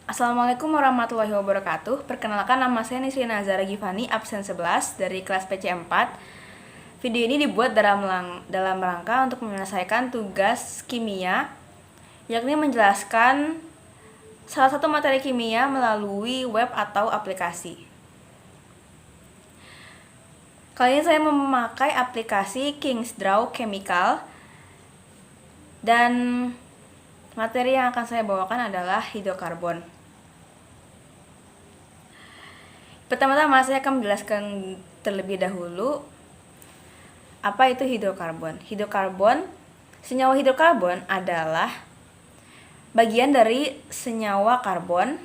Assalamualaikum warahmatullahi wabarakatuh. Perkenalkan, nama saya Nisri Nazara Gifani, absen 11 dari kelas PC4. Video ini dibuat dalam rangka untuk menyelesaikan tugas kimia, yakni menjelaskan salah satu materi kimia melalui web atau aplikasi. Kali ini saya memakai aplikasi Kingsdraw Chemical, dan materi yang akan saya bawakan adalah hidrokarbon. Pertama-tama saya akan menjelaskan terlebih dahulu apa itu hidrokarbon. Senyawa hidrokarbon adalah bagian dari senyawa karbon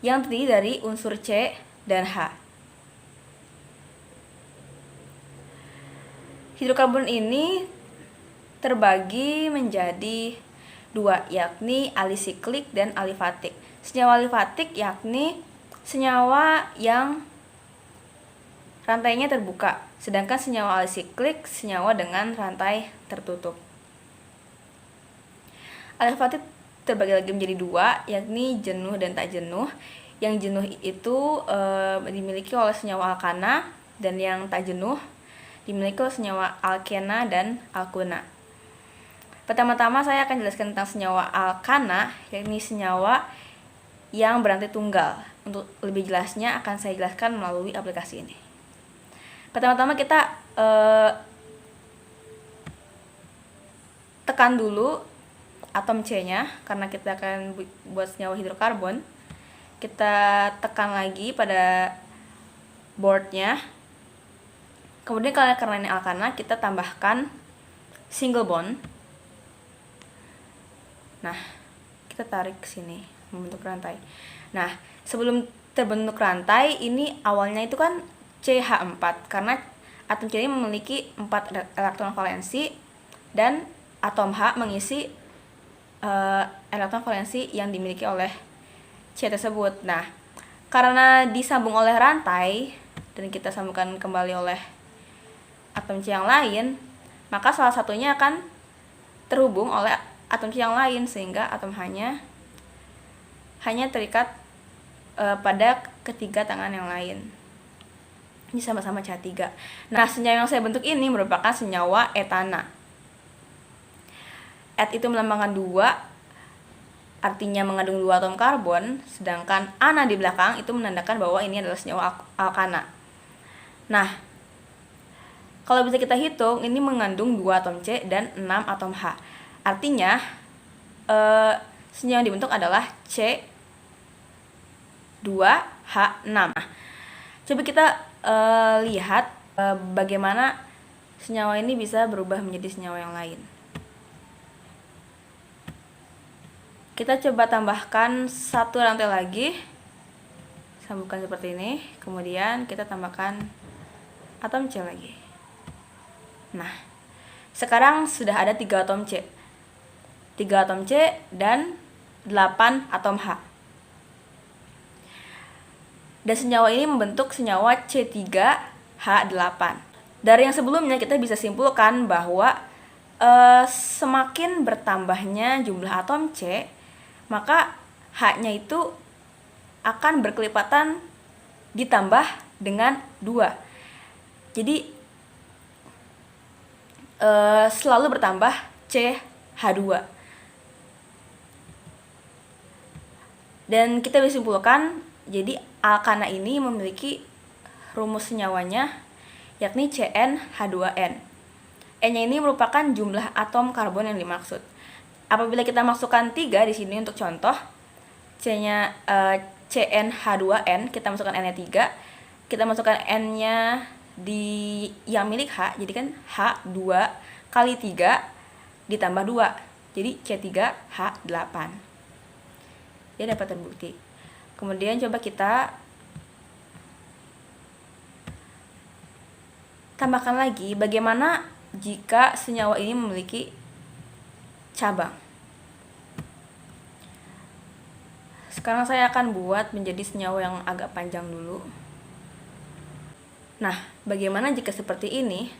yang terdiri dari unsur C dan H. Hidrokarbon ini terbagi menjadi dua, yakni alisiklik dan alifatik. Senyawa alifatik yakni senyawa yang rantainya terbuka, sedangkan senyawa alisiklik senyawa dengan rantai tertutup. Alifatik terbagi lagi menjadi dua, yakni jenuh dan tak jenuh. Yang jenuh itu dimiliki oleh senyawa alkana, dan yang tak jenuh dimiliki oleh senyawa alkena dan alkuna. Pertama-tama saya akan jelaskan tentang senyawa alkana, yakni senyawa yang berantai tunggal. Untuk lebih jelasnya akan saya jelaskan melalui aplikasi ini. Pertama-tama kita tekan dulu atom C-nya, karena kita akan buat senyawa hidrokarbon. Kita tekan lagi pada boardnya. Kemudian karena ini alkana, kita tambahkan single bond. Nah, kita tarik ke sini membentuk rantai. Nah, sebelum terbentuk rantai, ini awalnya itu kan CH4, karena atom C ini memiliki 4 elektron valensi dan atom H mengisi elektron valensi yang dimiliki oleh C tersebut. Nah, karena disambung oleh rantai dan kita sambungkan kembali oleh atom C yang lain, maka salah satunya akan terhubung oleh atom C yang lain, sehingga atom hanya terikat pada ketiga tangan yang lain. Ini sama-sama CH3. Nah, senyawa yang saya bentuk ini merupakan senyawa etana. Et itu melambangkan 2, artinya mengandung 2 atom karbon, sedangkan ana di belakang itu menandakan bahwa ini adalah senyawa alkana. Nah, kalau bisa kita hitung, ini mengandung 2 atom C dan 6 atom H. Artinya senyawa yang dibentuk adalah C2H6. Coba kita lihat bagaimana senyawa ini bisa berubah menjadi senyawa yang lain. Kita coba tambahkan satu rantai lagi, sambungkan seperti ini, kemudian kita tambahkan atom C lagi. Nah, sekarang sudah ada 3 atom C. 3 atom C dan 8 atom H. Dan senyawa ini membentuk senyawa C3H8. Dari yang sebelumnya kita bisa simpulkan bahwa semakin bertambahnya jumlah atom C, maka H-nya itu akan berkelipatan ditambah dengan 2. Jadi selalu bertambah CH2. Dan kita bisa simpulkan, jadi alkana ini memiliki rumus senyawanya, yakni CnH2n. N-nya ini merupakan jumlah atom karbon yang dimaksud. Apabila kita masukkan 3 di sini untuk contoh, C-nya CnH2n, kita masukkan N-nya 3, kita masukkan N-nya di yang milik H, jadi kan H2 kali 3 ditambah 2, jadi C3H8. Dia dapat terbukti. Kemudian coba kita tambahkan lagi bagaimana jika senyawa ini memiliki cabang. Sekarang saya akan buat menjadi senyawa yang agak panjang dulu. Nah, bagaimana jika seperti ini?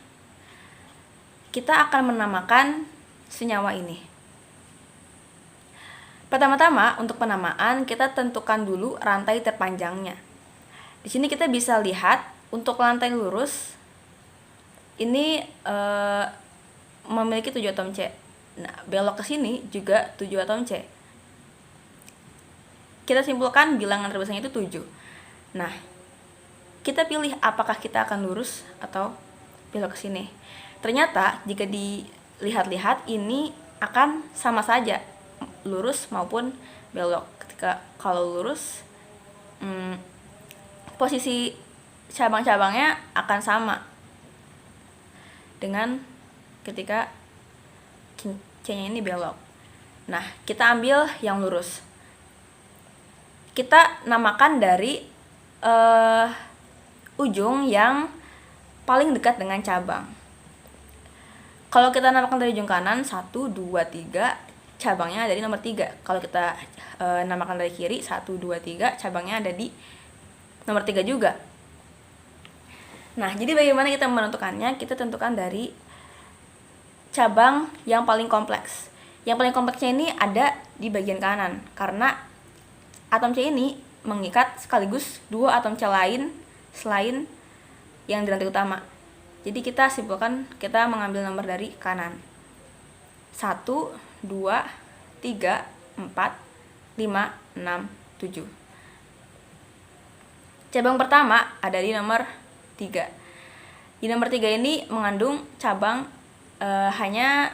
Kita akan menamakan senyawa ini. Pertama-tama untuk penamaan kita tentukan dulu rantai terpanjangnya. Di sini kita bisa lihat untuk lantai lurus ini memiliki 7 atom C. Nah, belok ke sini juga 7 atom C. Kita simpulkan bilangan terbesarnya itu 7. Nah, kita pilih apakah kita akan lurus atau belok ke sini. Ternyata jika dilihat-lihat ini akan sama saja lurus maupun belok. Ketika kalau lurus posisi cabang-cabangnya akan sama dengan ketika C-nya ini belok. Nah, kita ambil yang lurus. Kita namakan dari ujung yang paling dekat dengan cabang. Kalau kita namakan dari ujung kanan 1, 2, 3, cabangnya ada di nomor 3. Kalau kita namakan dari kiri 1, 2, 3, cabangnya ada di nomor 3 juga. Nah, jadi bagaimana kita menentukannya? Kita tentukan dari cabang yang paling kompleks. Yang paling kompleksnya ini ada di bagian kanan, karena atom C ini mengikat sekaligus 2 atom C lain selain yang di rantai utama. Jadi kita simpulkan, kita mengambil nomor dari kanan. 1, 2, 3, 4, 5, 6, 7. Cabang pertama ada di nomor 3. Di nomor 3 ini mengandung cabang hanya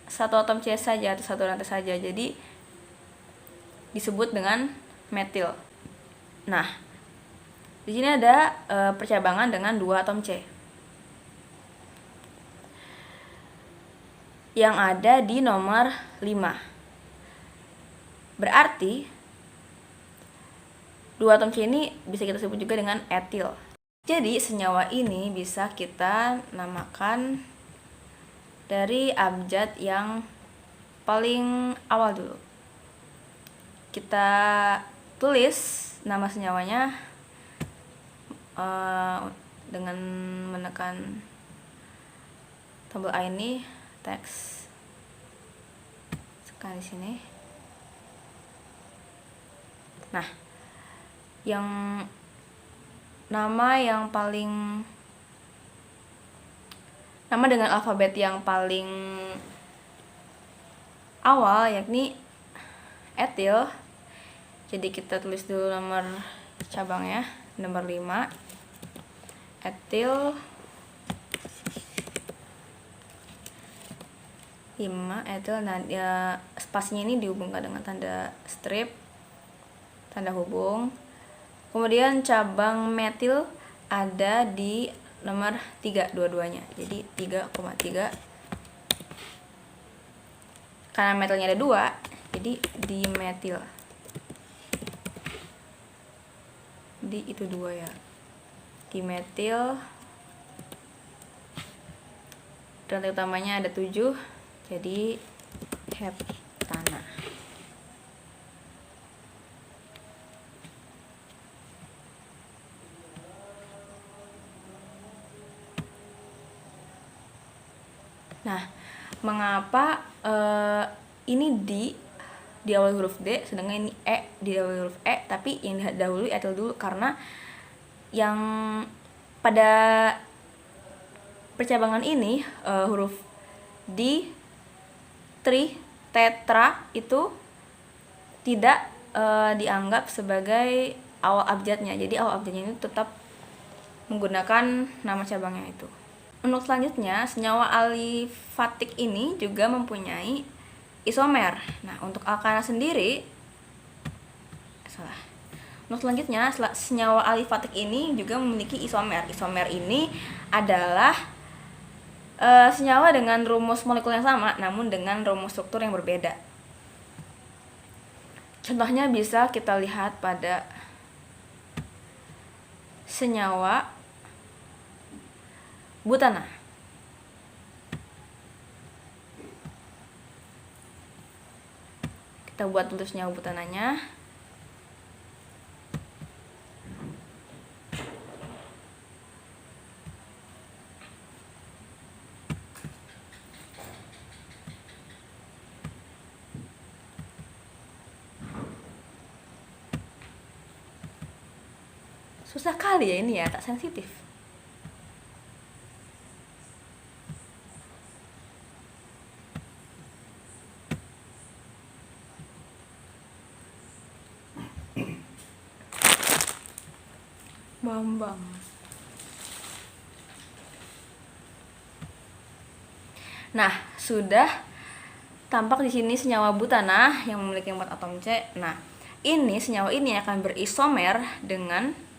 1 atom C saja atau 1 rantai saja. Jadi disebut dengan metil. Nah, di sini ada percabangan dengan 2 atom C yang ada di nomor 5. Berarti 2 atom C ini bisa kita sebut juga dengan etil. Jadi senyawa ini bisa kita namakan dari abjad yang paling awal dulu. Kita tulis nama senyawanya dengan menekan tombol A ini, teks sekarang di sini. Nah, yang nama dengan alfabet yang paling awal yakni etil. Jadi kita tulis dulu nomor cabangnya, nomor 5. Etil 5 etil. Nah, spasinya ini dihubungkan dengan tanda strip, tanda hubung. Kemudian cabang metil ada di nomor 3 dua-duanya. Jadi 3,3. Karena metilnya ada 2, jadi dimetil. Di itu 2 ya. Dimetil. Rantai utamanya ada 7, jadi heptana. Nah, mengapa ini di awal huruf D, sedangkan ini E di awal huruf E, tapi yang dahulu etil dulu? Karena yang pada percabangan ini huruf di tri, tetra itu tidak dianggap sebagai awal abjadnya. Jadi awal abjadnya ini tetap menggunakan nama cabangnya itu. Untuk selanjutnya, senyawa alifatik ini juga mempunyai isomer. Nah, untuk alkana sendiri Untuk selanjutnya, senyawa alifatik ini juga memiliki isomer. Isomer ini adalah senyawa dengan rumus molekul yang sama, namun dengan rumus struktur yang berbeda. Contohnya bisa kita lihat pada senyawa butana. Kita buat dulu senyawa butananya. Susah kali ya ini ya, tak sensitif. Bambang. Nah, sudah tampak di sini senyawa butana yang memiliki 4 atom C. Nah, ini senyawa ini akan berisomer dengan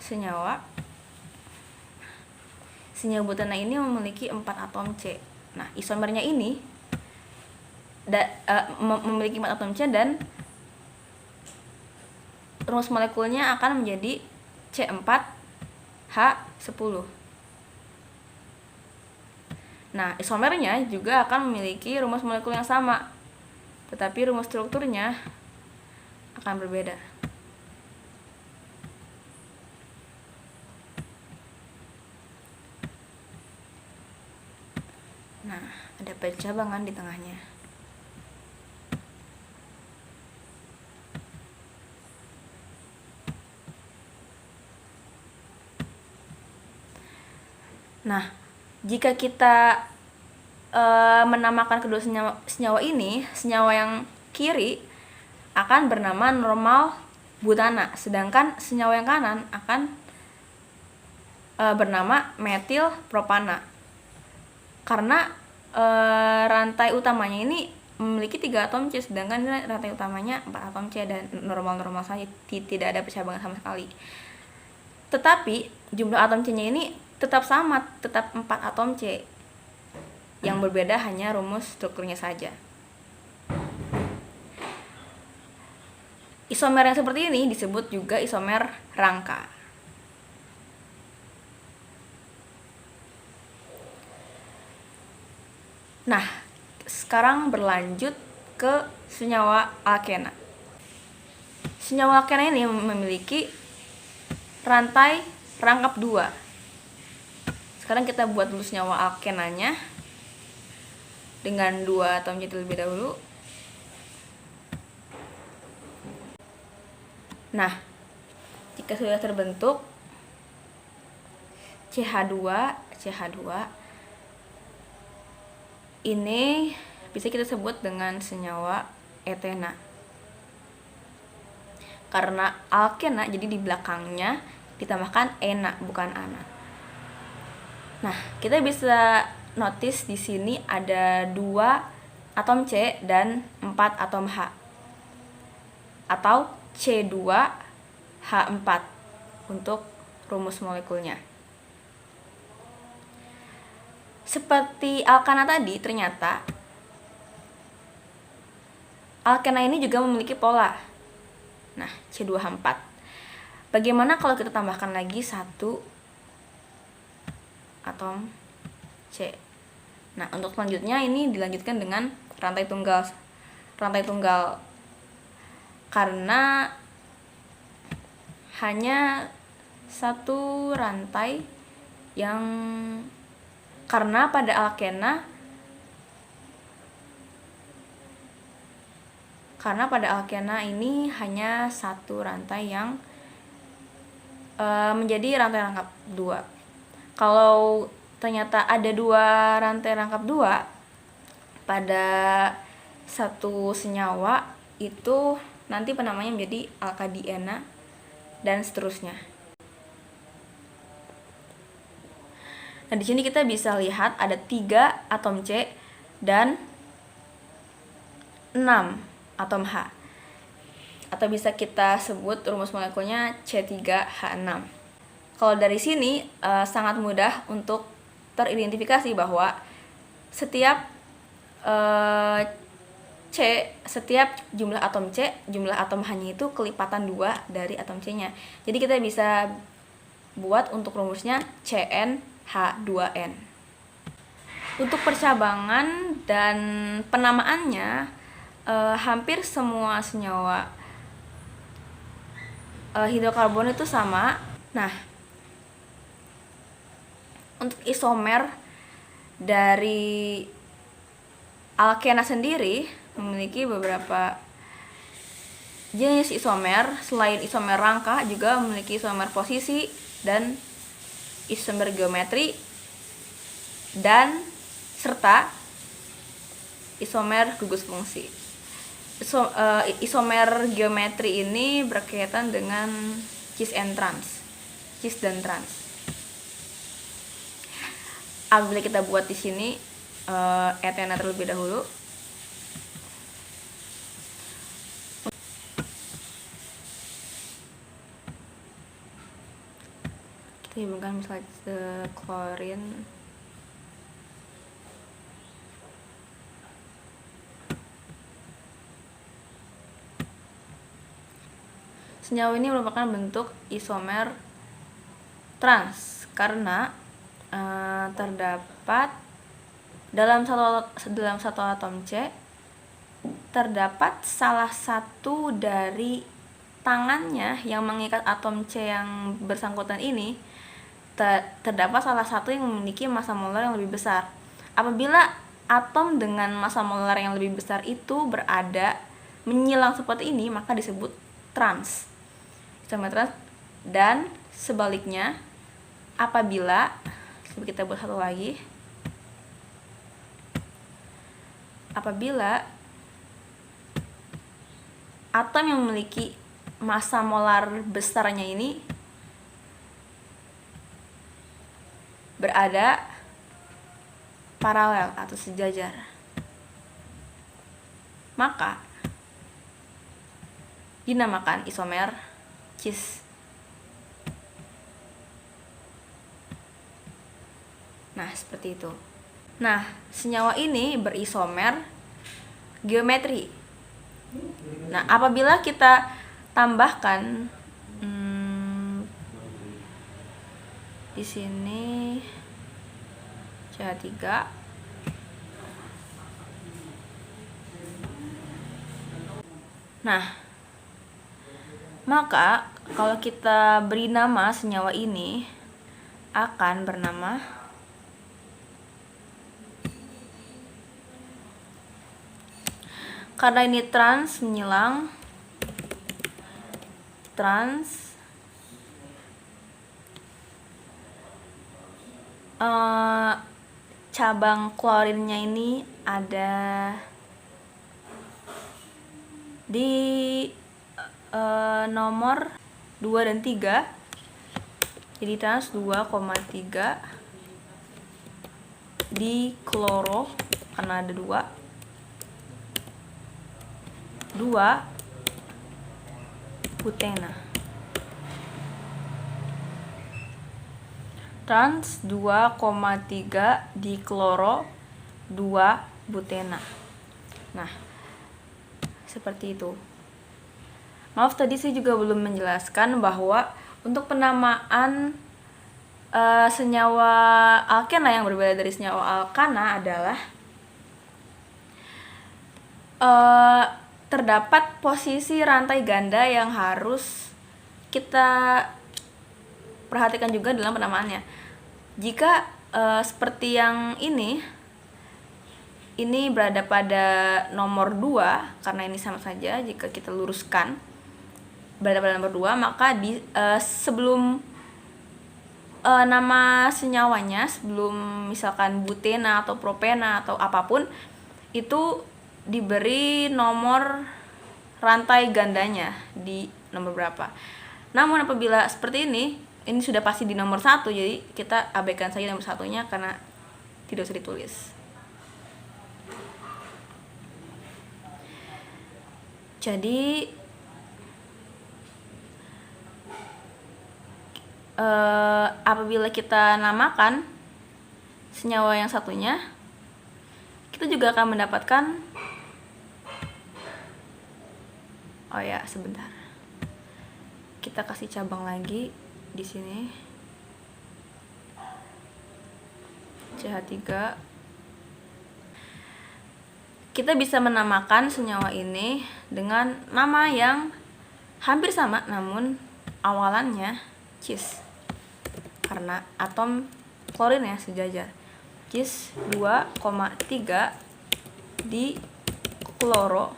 senyawa butana ini memiliki 4 atom C. Nah, isomernya ini memiliki 4 atom C dan rumus molekulnya akan menjadi C4H10. Nah, isomernya juga akan memiliki rumus molekul yang sama, tetapi rumus strukturnya akan berbeda. Nah, ada pencabangan di tengahnya. Nah, jika kita menamakan kedua senyawa ini, senyawa yang kiri akan bernama normal butana, sedangkan senyawa yang kanan akan bernama metil propana. Karena rantai utamanya ini memiliki 3 atom C, sedangkan rantai utamanya 4 atom C dan normal-normal saja, tidak ada percabangan sama sekali. Tetapi jumlah atom C-nya ini tetap sama, tetap 4 atom C. Yang berbeda hanya rumus strukturnya saja. Isomer yang seperti ini disebut juga isomer rangka. Nah, sekarang berlanjut ke senyawa alkena. Senyawa alkena ini memiliki rantai rangkap 2. Sekarang kita buat dulu senyawa alkenanya dengan 2 atom C terlebih dahulu. Nah, jika sudah terbentuk CH2 ini bisa kita sebut dengan senyawa etena. Karena alkena, jadi di belakangnya ditambahkan ena, bukan ana. Nah, kita bisa notice di sini ada 2 atom C dan 4 atom H, atau C2H4 untuk rumus molekulnya. Seperti alkana tadi, ternyata alkena ini juga memiliki pola. Nah, C2H4. Bagaimana kalau kita tambahkan lagi 1 atom C? Nah, untuk selanjutnya ini dilanjutkan dengan rantai tunggal. Karena hanya 1 rantai yang, karena pada alkena ini hanya 1 rantai yang menjadi rantai rangkap 2. Kalau ternyata ada 2 rantai rangkap 2 pada satu senyawa, itu nanti penamanya menjadi alkadiena dan seterusnya. Nah, di sini kita bisa lihat ada 3 atom C dan 6 atom H. Atau bisa kita sebut rumus molekulnya C3H6. Kalau dari sini sangat mudah untuk teridentifikasi bahwa setiap setiap jumlah atom C, jumlah atom H-nya itu kelipatan 2 dari atom C-nya. Jadi kita bisa buat untuk rumusnya CnH2n. Untuk percabangan dan penamaannya, hampir semua senyawa hidrokarbon itu sama. Nah, untuk isomer dari alkena sendiri memiliki beberapa jenis isomer selain isomer rangka juga memiliki isomer posisi dan isomer geometri dan serta isomer gugus fungsi. Isomer geometri ini berkaitan dengan cis and trans, cis dan trans. Apabila kita buat di sini etena terlebih dahulu. Kita hubungkan misalnya klorin senyawa ini merupakan bentuk isomer trans karena terdapat dalam satu atom C terdapat salah satu dari tangannya yang mengikat atom C yang bersangkutan ini, terdapat salah satu yang memiliki massa molar yang lebih besar. Apabila atom dengan massa molar yang lebih besar itu berada menyilang seperti ini, maka disebut trans, isomer trans. Dan sebaliknya, apabila kita buat satu lagi, apabila atom yang memiliki massa molar besarnya ini berada paralel atau sejajar, maka dinamakan isomer cis. Nah, seperti itu. Nah, senyawa ini berisomer geometri. Nah, apabila kita tambahkan di sini CH3, nah, maka kalau kita beri nama senyawa ini akan bernama karena ini trans menyilang, trans cabang klorinnya ini ada di nomor 2 dan 3, jadi trans 2,3 di kloro karena ada 2 butena. Trans 2,3 di kloro 2 butena. Nah, seperti itu. Maaf, tadi saya juga belum menjelaskan bahwa untuk penamaan senyawa alkena yang berbeda dari senyawa alkana adalah terdapat posisi rantai ganda yang harus kita perhatikan juga dalam penamaannya. Jika seperti yang ini berada pada nomor 2, karena ini sama saja, jika kita luruskan berada pada nomor 2, maka sebelum nama senyawanya, sebelum misalkan butena atau propena atau apapun, itu diberi nomor rantai gandanya di nomor berapa. Namun apabila seperti ini sudah pasti di nomor 1, jadi kita abaikan saja nomor 1-nya karena tidak usah ditulis. Jadi apabila kita namakan senyawa yang satunya, kita juga akan mendapatkan sebentar. Kita kasih cabang lagi di sini. CH3. Kita bisa menamakan senyawa ini dengan nama yang hampir sama namun awalannya cis. Karena atom klorinnya sejajar. Cis 2,3 di kloro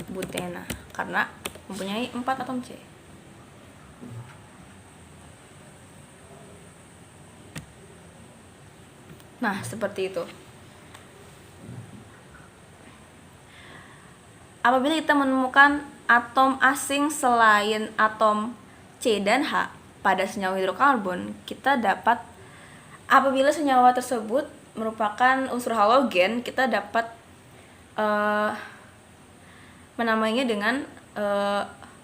butena karena mempunyai 4 atom C. Nah, seperti itu. Apabila kita menemukan atom asing selain atom C dan H pada senyawa hidrokarbon, kita dapat, apabila senyawa tersebut merupakan unsur halogen, kita dapat menamainya dengan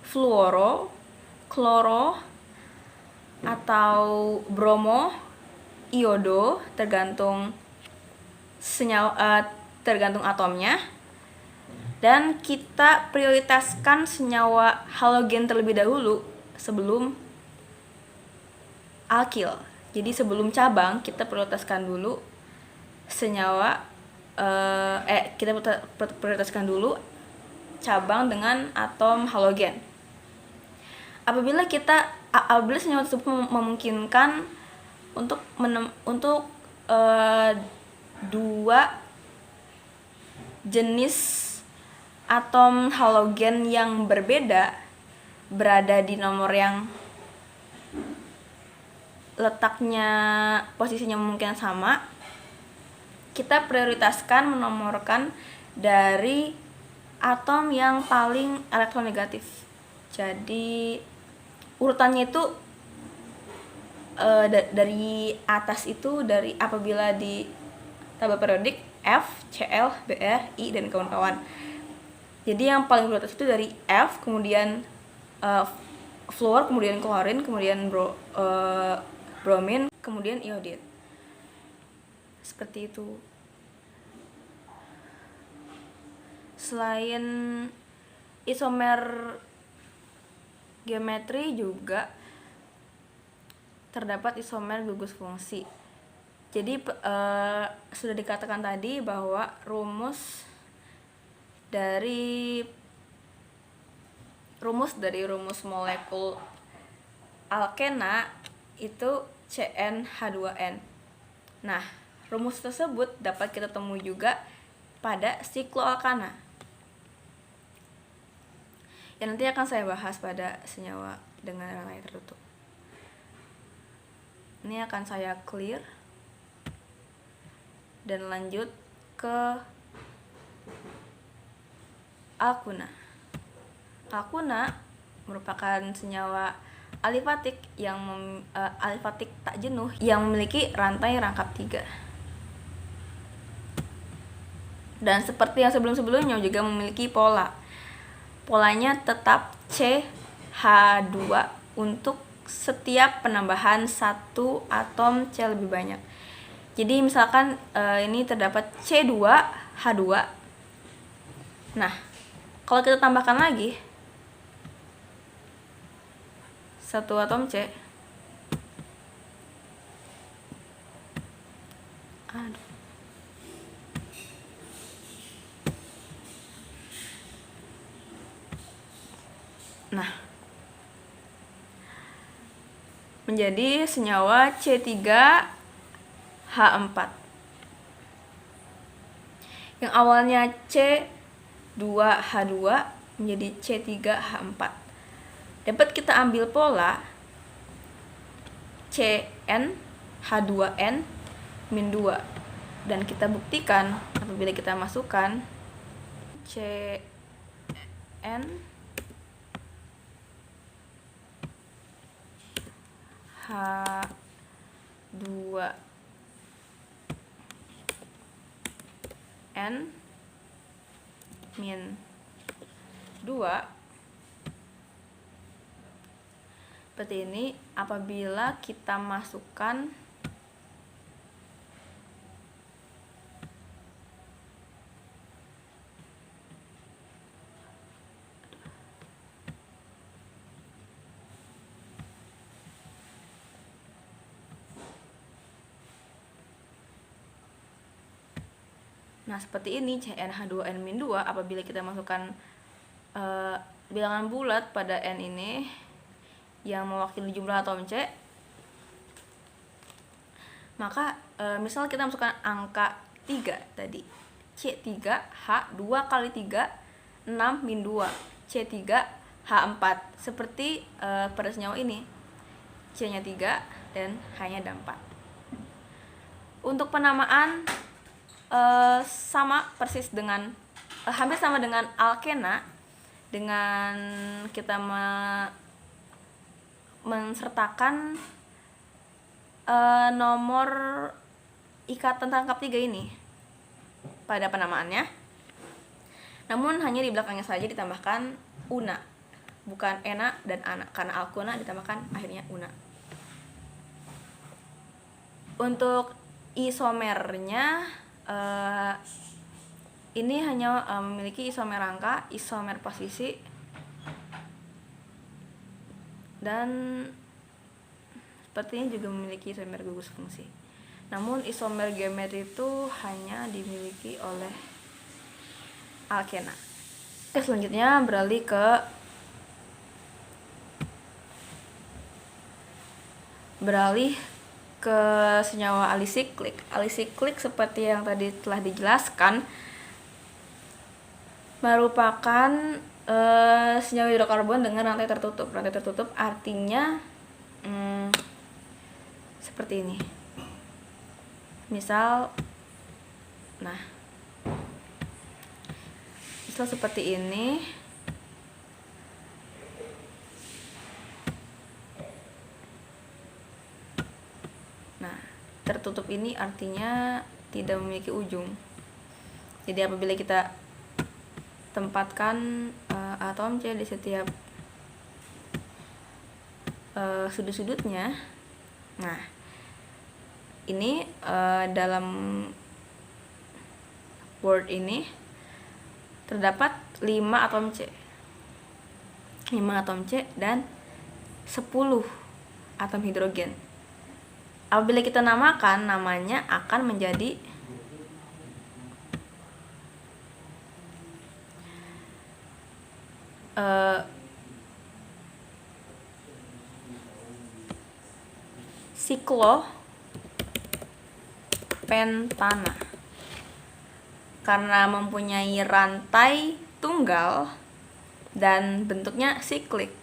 fluoro, kloro, atau bromo, iodo, tergantung senyawa, tergantung atomnya. Dan kita prioritaskan senyawa halogen terlebih dahulu sebelum alkil. Jadi sebelum cabang kita prioritaskan dulu senyawa kita prioritaskan dulu cabang dengan atom halogen. Apabila senyawa tersebut memungkinkan untuk dua jenis atom halogen yang berbeda berada di nomor yang letaknya posisinya mungkin sama, kita prioritaskan menomorkan dari atom yang paling elektronegatif. Jadi urutannya itu dari atas itu, dari apabila di tabel periodik F, Cl, Br, I, dan kawan-kawan. Jadi yang paling prioritas itu dari F, kemudian fluor, kemudian klorin, kemudian bromin, kemudian iodid. Seperti itu. Selain isomer geometri juga terdapat isomer gugus fungsi. Jadi sudah dikatakan tadi bahwa rumus dari rumus molekul alkena itu CnH2n. Nah, rumus tersebut dapat kita temui juga pada sikloalkana, yang nanti akan saya bahas pada senyawa dengan rantai tertutup. Ini akan saya clear dan lanjut ke alkuna. Alkuna merupakan senyawa alifatik alifatik tak jenuh yang memiliki rantai rangkap 3. Dan seperti yang sebelum-sebelumnya juga memiliki pola. Polanya tetap CH2 untuk setiap penambahan 1 atom C lebih banyak. Jadi misalkan ini terdapat C2H2. Nah, kalau kita tambahkan lagi 1 atom C. Nah, menjadi senyawa C3H4 yang awalnya C2H2 menjadi C3H4. Dapat kita ambil pola CnH2n min 2 dan kita buktikan apabila kita masukkan Cn H2n min 2 seperti ini. Apabila kita masukkan seperti ini CnH2n-2, apabila kita masukkan bilangan bulat pada N ini yang mewakili jumlah atom C, maka misal kita masukkan angka 3 tadi, C3H2 kali 3 6-2, C3H4. Seperti pada senyawa ini, C-nya 3 dan H-nya ada 4. Untuk penamaan sama persis dengan hampir sama dengan alkena, dengan kita mensertakan nomor ikatan tangkap 3 ini pada penamaannya. Namun hanya di belakangnya saja ditambahkan una, bukan ena dan ana, karena alkena ditambahkan akhirnya una. Untuk isomernya ini hanya memiliki isomer rangka, isomer posisi, dan sepertinya juga memiliki isomer gugus fungsi. Namun isomer geometri itu hanya dimiliki oleh alkena. Oke, selanjutnya beralih ke senyawa alisiklik. Alisiklik seperti yang tadi telah dijelaskan merupakan senyawa hidrokarbon dengan rantai tertutup. Rantai tertutup artinya seperti ini. Misal seperti ini. Nah, tertutup ini artinya tidak memiliki ujung. Jadi apabila kita tempatkan atom C di setiap sudut-sudutnya, nah ini dalam word ini terdapat 5 atom C. 5 atom C dan 10 atom hidrogen. Apabila kita namakan, namanya akan menjadi siklopentana. Karena mempunyai rantai tunggal dan bentuknya siklik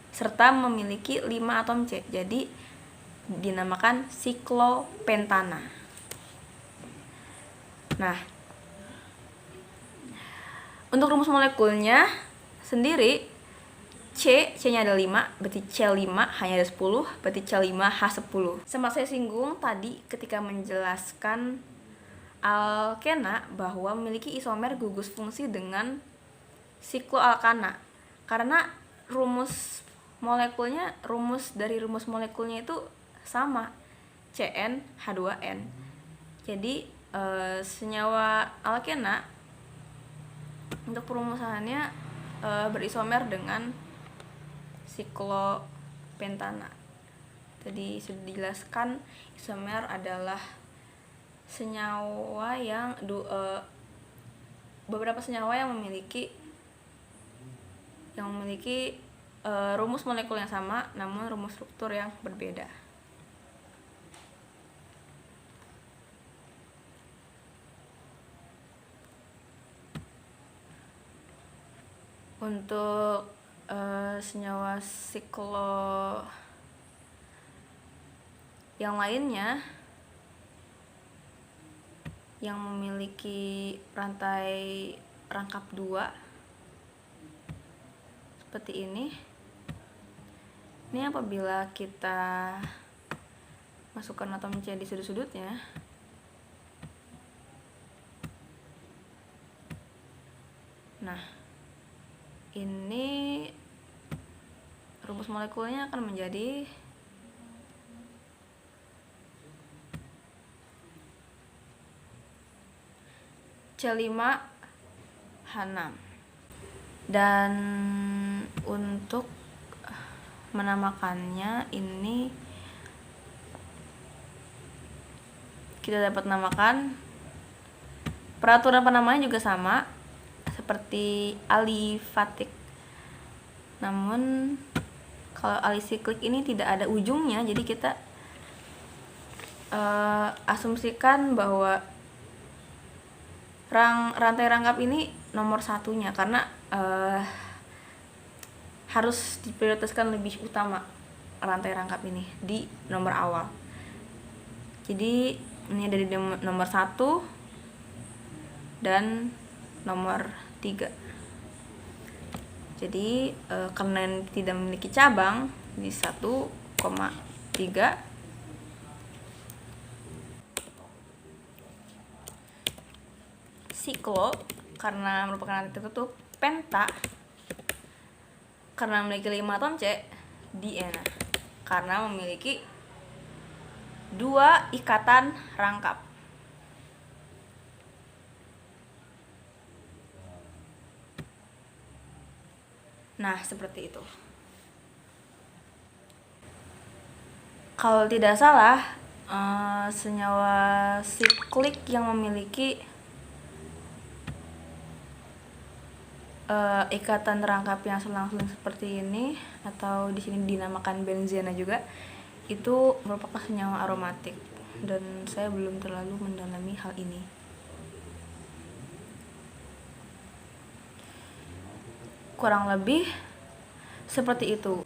serta memiliki 5 atom C, jadi dinamakan siklopentana. Nah, untuk rumus molekulnya sendiri, C-nya ada 5, berarti C5, H-nya ada 10, berarti C5H10. Sempat saya singgung tadi ketika menjelaskan alkena bahwa memiliki isomer gugus fungsi dengan sikloalkana. Karena rumus dari rumus molekulnya itu sama, Cn H2n. Jadi senyawa alkena untuk perumusannya berisomer dengan siklopentana. Tadi sudah dijelaskan, isomer adalah senyawa yang beberapa senyawa yang memiliki rumus molekul yang sama namun rumus struktur yang berbeda. Untuk senyawa siklo yang lainnya yang memiliki rantai rangkap 2 seperti ini. Ini apabila kita masukkan atom C di sudut-sudutnya, nah ini rumus molekulnya akan menjadi C5H6. Dan untuk menamakannya ini kita dapat namakan, peraturan penamanya juga sama seperti alifatik. Namun kalau alisiklik ini tidak ada ujungnya, jadi kita asumsikan bahwa rantai rangkap ini nomor satunya karena harus diprioritaskan lebih utama rantai rangkap ini di nomor awal. Jadi ini ada di nomor 1 dan nomor 3. Jadi karena tidak memiliki cabang di 1,3. Siklo karena merupakan rantai tertutup. Penta karena memiliki 5 atom C. Diena karena memiliki 2 ikatan rangkap. Nah, seperti itu. Kalau tidak salah, senyawa siklik yang memiliki ikatan rangkap yang selang-seling seperti ini, atau di sini dinamakan benzena juga, itu merupakan senyawa aromatik, dan saya belum terlalu mendalami hal ini. Kurang lebih seperti itu.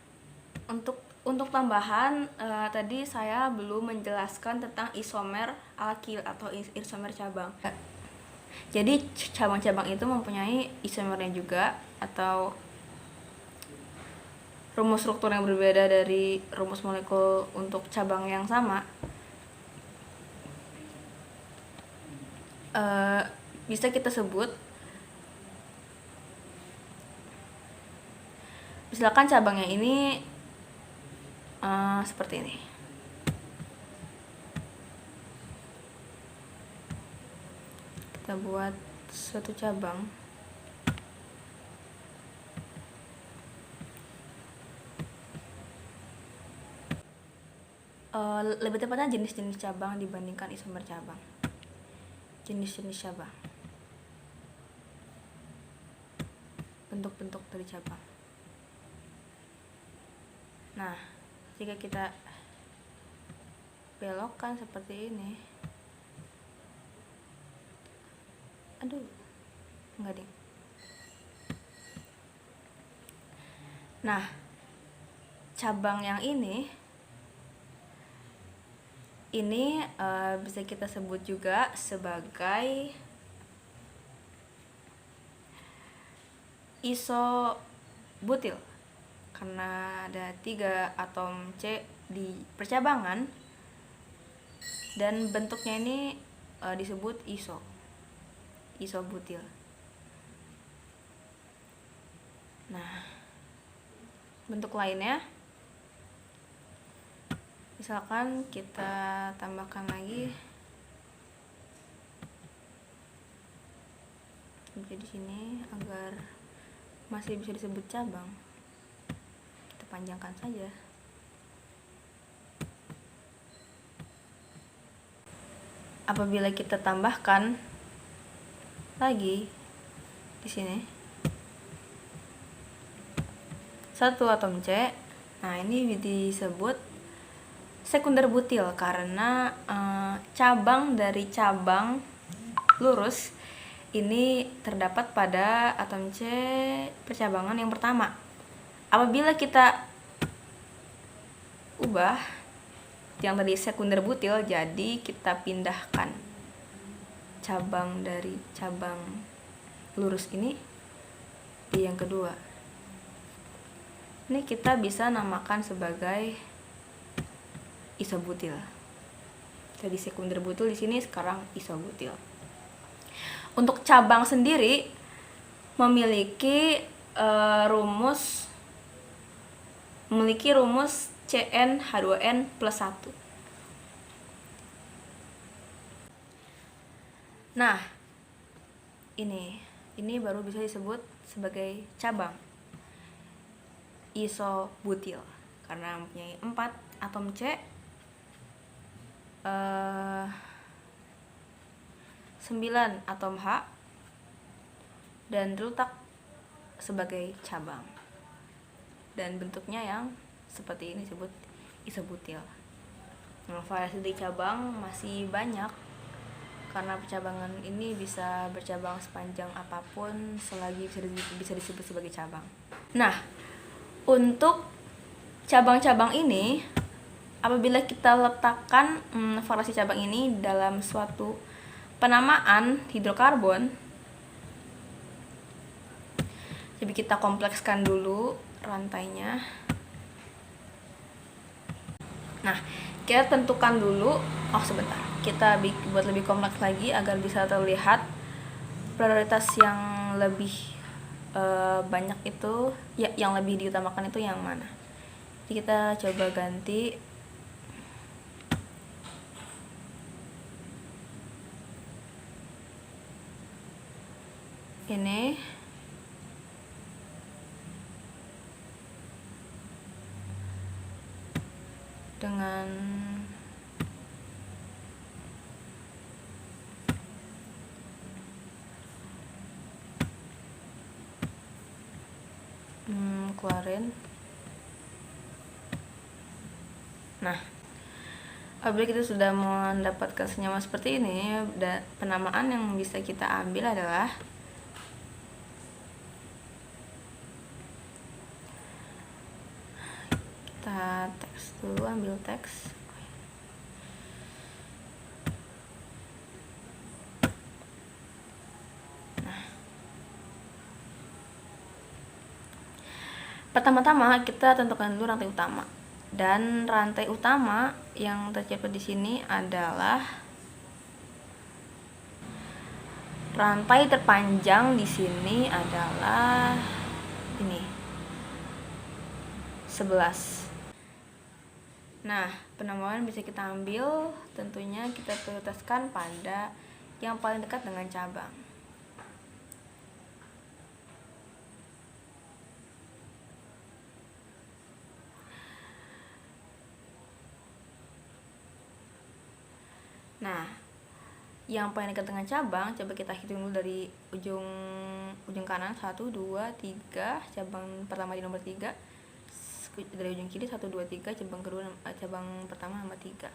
Untuk tambahan, tadi saya belum menjelaskan tentang isomer alkil atau isomer cabang. Jadi cabang-cabang itu mempunyai isomernya juga, atau rumus struktur yang berbeda dari rumus molekul untuk cabang yang sama. Bisa kita sebut, misalkan cabangnya ini seperti ini. Kita buat suatu cabang. Lebih tepatnya jenis-jenis cabang dibandingkan isomer cabang. Jenis-jenis cabang, bentuk-bentuk dari cabang. Nah, jika kita belokkan seperti ini, enggak ding. Nah, cabang yang ini bisa kita sebut juga sebagai isobutil karena ada 3 atom C di percabangan, dan bentuknya ini disebut isobutil. Nah, bentuk lainnya misalkan kita tambahkan lagi di sini agar masih bisa disebut cabang, kita panjangkan saja. Apabila kita tambahkan lagi di sini 1 atom C, nah ini disebut sekunder butil karena cabang dari cabang lurus ini terdapat pada atom C percabangan yang pertama. Apabila kita ubah yang tadi sekunder butil, jadi kita pindahkan cabang dari cabang lurus ini di yang kedua. Ini kita bisa namakan sebagai isobutil. Jadi sekunder butil di sini, sekarang isobutil. Untuk cabang sendiri memiliki rumus CnH2n plus 1. Nah, ini baru bisa disebut sebagai cabang isobutil karena mempunyai 4 atom C, 9 atom H, dan terletak sebagai cabang, dan bentuknya yang seperti ini disebut isobutil. Nah, variasi dari cabang masih banyak karena percabangan ini bisa bercabang sepanjang apapun selagi bisa disebut sebagai cabang. Nah, untuk cabang-cabang ini, apabila kita letakkan variasi cabang ini dalam suatu penamaan hidrokarbon, jadi kita komplekskan dulu rantainya. Nah, kita tentukan dulu, sebentar, kita buat lebih kompleks lagi agar bisa terlihat prioritas yang lebih banyak itu, yang lebih diutamakan itu yang mana. Jadi kita coba ganti ini dengan klorin. Nah, apabila kita sudah mendapatkan senyawa seperti ini, penamaan yang bisa kita ambil adalah kita teks dulu, ambil teks. Pertama-tama kita tentukan dulu rantai utama. Dan rantai utama yang tercapai di sini adalah rantai terpanjang di sini adalah ini 11. Nah, penamaan bisa kita ambil, tentunya kita prioritaskan pada yang paling dekat dengan cabang. Nah, yang paling dekat dengan cabang, coba kita hitung dulu dari ujung kanan, 1, 2, 3, cabang pertama di nomor 3. Dari ujung kiri 1, 2, 3, cabang pertama nomor 3.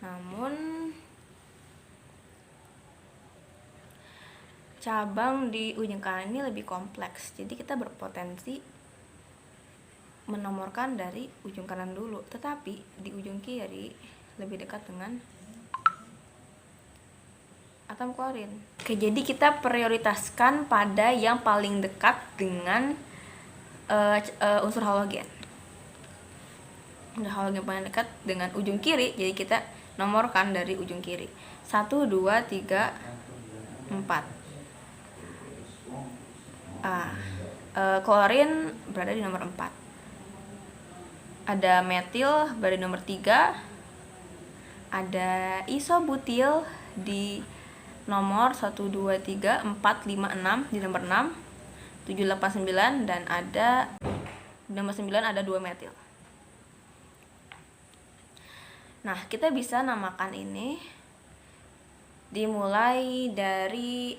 Namun cabang di ujung kanan ini lebih kompleks, jadi kita berpotensi menomorkan dari ujung kanan dulu, tetapi di ujung kiri lebih dekat dengan atom klorin. Oke, jadi kita prioritaskan pada yang paling dekat dengan unsur halogen. Unsur halogen paling dekat dengan ujung kiri, jadi kita nomorkan dari ujung kiri. 1, 2, 3, 4. Klorin berada di nomor 4. Ada metil berada di nomor 3. Ada isobutil di nomor 1, 2, 3, 4, 5, 6 di nomor 6, 7, 8, 9, dan ada di nomor 9 ada 2 metil. Nah, kita bisa namakan ini dimulai dari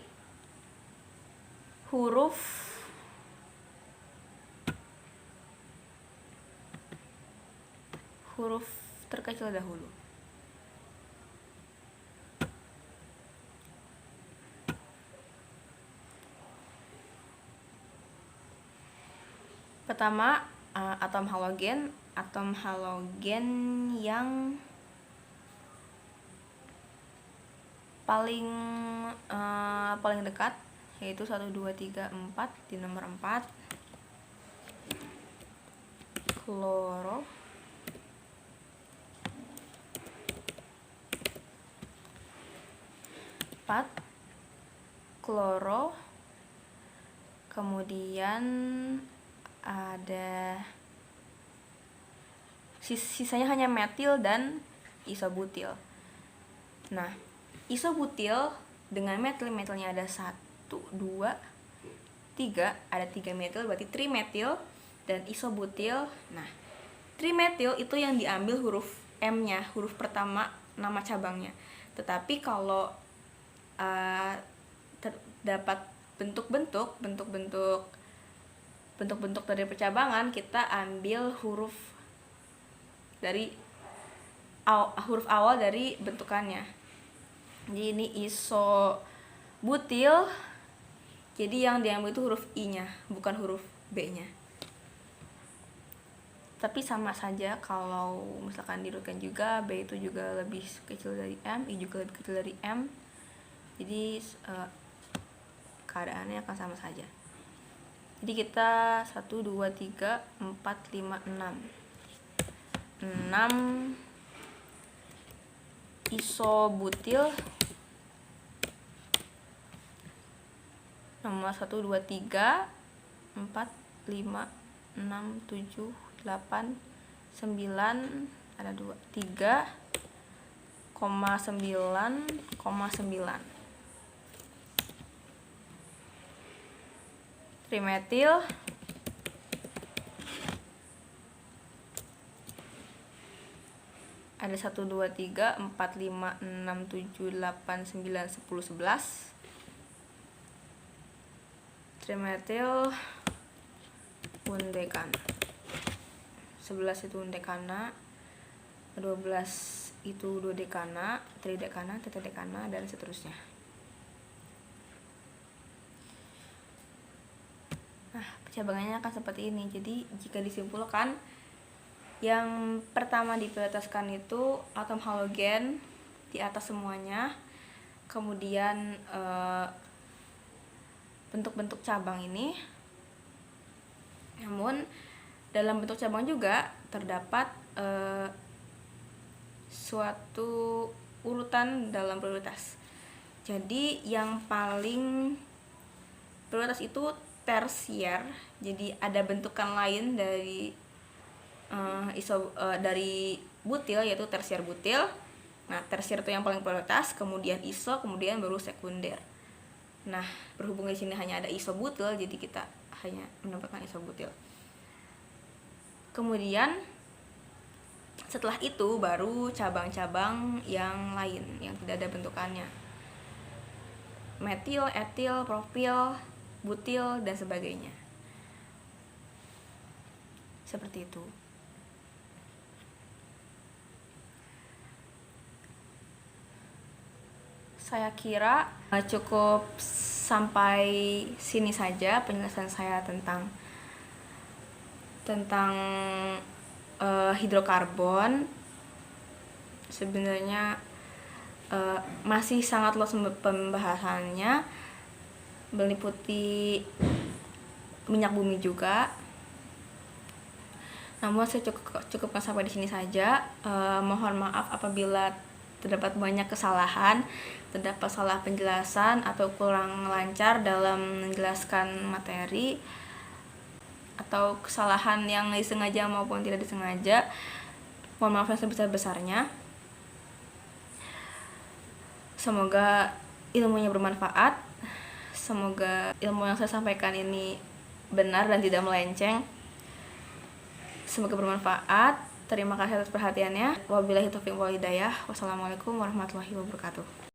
huruf terkecil dahulu. Pertama, atom halogen yang paling dekat, yaitu 1, 2, 3, 4 di nomor 4. Kloro. Kloro. Kemudian ada sisanya hanya metil dan isobutil. Nah, isobutil dengan metilnya ada 1, 2, 3, ada 3 metil, berarti trimetil. Dan isobutil, nah, trimetil itu yang diambil huruf M-nya, huruf pertama nama cabangnya. Tetapi kalau terdapat bentuk-bentuk dari percabangan, kita ambil huruf awal dari bentukannya. Jadi ini isobutil. Jadi yang diambil itu huruf I-nya, bukan huruf B-nya. Tapi sama saja kalau misalkan diurutkan juga, B itu juga lebih kecil dari M, I juga lebih kecil dari M. Jadi keadaannya akan sama saja. Jadi kita 1, 2, 3, 4, 5, 6 isobutil nomor 1, 2, 3, 4, 5, 6, 7, 8, 9, ada 2, 3,9,9 trimetil ada 1, 2, 3, 4, 5, 6, 7, 8, 9, 10, 11 trimetil undekana, 11 itu undekana, 12 itu dodekana, tridekana, tetradekana, dan seterusnya. Nah, pencabangannya akan seperti ini. Jadi jika disimpulkan, yang pertama diprioritaskan itu atom halogen di atas semuanya. Kemudian bentuk-bentuk cabang ini. Namun dalam bentuk cabang juga terdapat suatu urutan dalam prioritas. Jadi yang paling prioritas itu tersier. Jadi ada bentukan lain dari dari butil, yaitu tersier butil. Nah, tersier itu yang paling prioritas, kemudian iso, kemudian baru sekunder. Nah, berhubung di sini hanya ada isobutil, jadi kita hanya mendapatkan isobutil. Kemudian setelah itu baru cabang-cabang yang lain yang tidak ada bentukannya. Metil, etil, propil, butil, dan sebagainya. Seperti itu. Saya kira cukup sampai sini saja penjelasan saya tentang hidrokarbon. Sebenarnya masih sangat luas pembahasannya, meliputi minyak bumi juga. Namun saya cukupkan sampai di sini saja. Mohon maaf apabila terdapat banyak kesalahan, terdapat salah penjelasan atau kurang lancar dalam menjelaskan materi, atau kesalahan yang disengaja maupun tidak disengaja. Mohon maaf yang sebesar-besarnya. Semoga ilmunya bermanfaat. Semoga ilmu yang saya sampaikan ini benar dan tidak melenceng. Semoga bermanfaat. Terima kasih atas perhatiannya. Wabillahi taufiq wal hidayah. Wassalamualaikum warahmatullahi wabarakatuh.